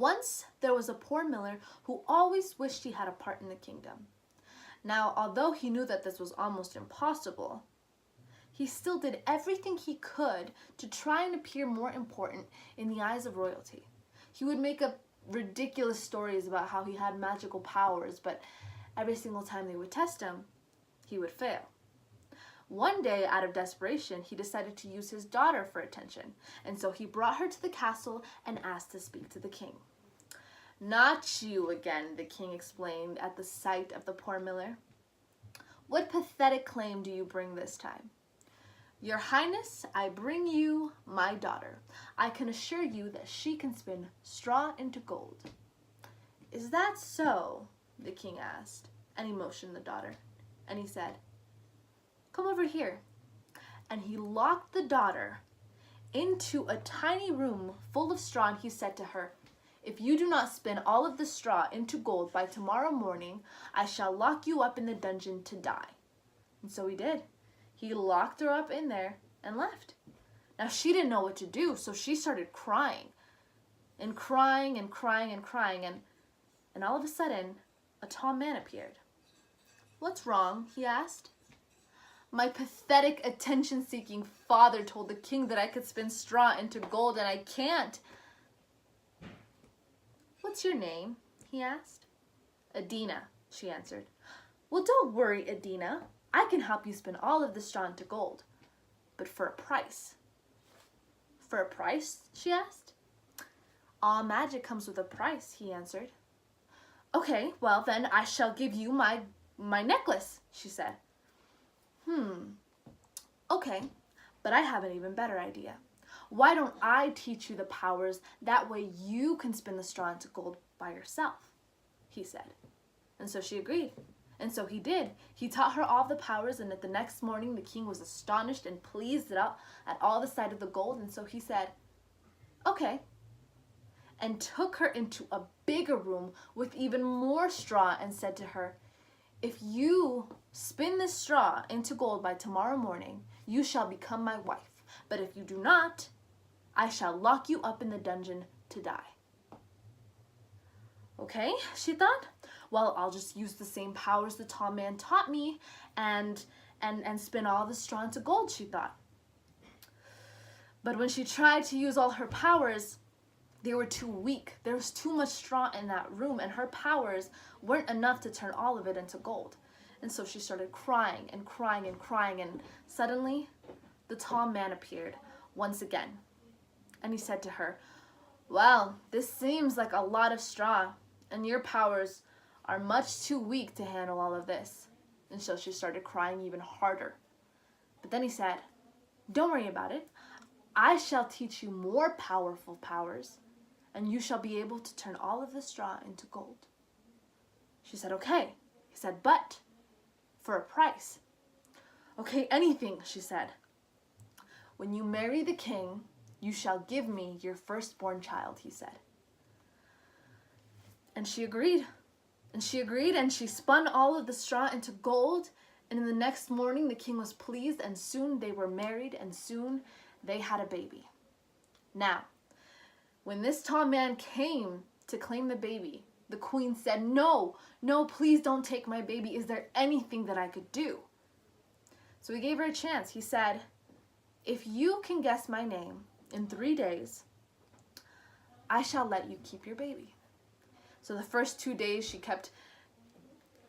Once there was a poor miller who always wished he had a part in the kingdom. Now, although he knew that this was almost impossible, he still did everything he could to try and appear more important in the eyes of royalty. He would make up ridiculous stories about how he had magical powers, but every single time they would test him, he would fail. One day, out of desperation, he decided to use his daughter for attention, and so he brought her to the castle and asked to speak to the king. "Not you again," the king explained at the sight of the poor miller. "What pathetic claim do you bring this time?" "Your Highness, I bring you my daughter. I can assure you that she can spin straw into gold." "Is that so?" the king asked, and he motioned the daughter, and he said, "Come over here." And he locked the daughter into a tiny room full of straw, and he said to her, "If you do not spin all of the straw into gold by tomorrow morning, I shall lock you up in the dungeon to die." And so he did. He locked her up in there and left. Now she didn't know what to do, so she started crying and crying and crying and crying, and all of a sudden, a tall man appeared. "What's wrong?" he asked. "My pathetic attention-seeking father told the king that I could spin straw into gold, and I can't." "What's your name?" he asked. "Adina," she answered. "Well, don't worry, Adina. I can help you spin all of the straw into gold, but for a price." "For a price?" she asked. "All magic comes with a price," he answered. "Okay, well then I shall give you my necklace," she said. Okay, but I have an even better idea. Why don't I teach you the powers, that way you can spin the straw into gold by yourself," he said. And so she agreed. And so he did. He taught her all the powers, and at the next morning the king was astonished and pleased at all the sight of the gold, and so he said, "Okay," and took her into a bigger room with even more straw and said to her, "If you spin this straw into gold by tomorrow morning, you shall become my wife. But if you do not, I shall lock you up in the dungeon to die." "Okay," she thought. "Well, I'll just use the same powers the tall man taught me and spin all the straw into gold," she thought. But when she tried to use all her powers, they were too weak. There was too much straw in that room, and her powers weren't enough to turn all of it into gold. And so she started crying and crying and crying, and suddenly the tall man appeared once again. And he said to her, "Well, this seems like a lot of straw, and your powers are much too weak to handle all of this." And so she started crying even harder. But then he said, "Don't worry about it. I shall teach you more powerful powers, and you shall be able to turn all of the straw into gold." She said, "Okay." He said, "But for a price." "Okay, anything," she said. "When you marry the king, you shall give me your firstborn child," he said. And she agreed. And she spun all of the straw into gold, and in the next morning the king was pleased, and soon they were married, and soon they had a baby. Now, when this tall man came to claim the baby, the queen said, "No, no, please don't take my baby. Is there anything that I could do?" So he gave her a chance. He said, "If you can guess my name in 3 days, I shall let you keep your baby." So the first 2 days she kept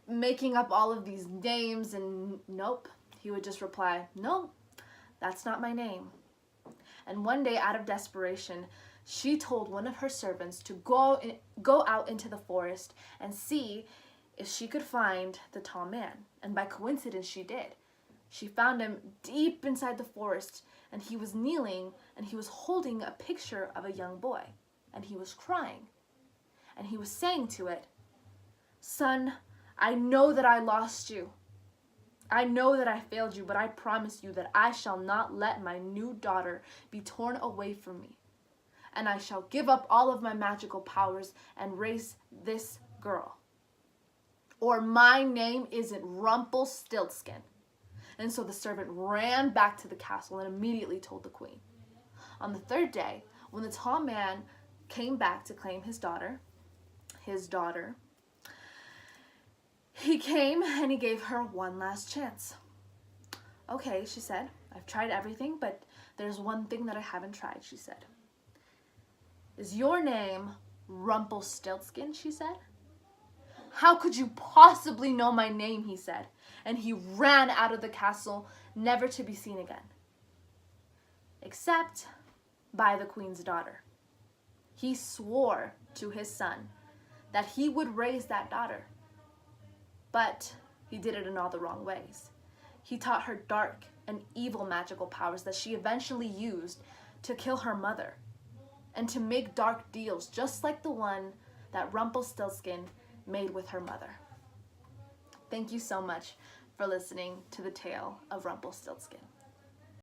making up all of these names, and nope, he would just reply, "No, that's not my name." And one day, out of desperation, she told one of her servants to go out into the forest and see if she could find the tall man. And by coincidence, she did. She found him deep inside the forest, and he was kneeling, and he was holding a picture of a young boy, and he was crying. And he was saying to it, "Son, I know that I lost you. I know that I failed you, but I promise you that I shall not let my new daughter be torn away from me. And I shall give up all of my magical powers and raise this girl. Or my name isn't Rumpelstiltskin." And so the servant ran back to the castle and immediately told the queen. On the 3rd day, when the tall man came back to claim his daughter, he came and he gave her one last chance. Okay, she said, I've tried everything, but there's one thing that I haven't tried, she said. Is your name Rumpelstiltskin, she said. How could you possibly know my name, he said, and he ran out of the castle, never to be seen again. Except by the queen's daughter. He swore to his son that he would raise that daughter, but he did it in all the wrong ways. He taught her dark and evil magical powers that she eventually used to kill her mother and to make dark deals just like the one that Rumpelstiltskin made with her mother. Thank you so much for listening to the tale of Rumpelstiltskin.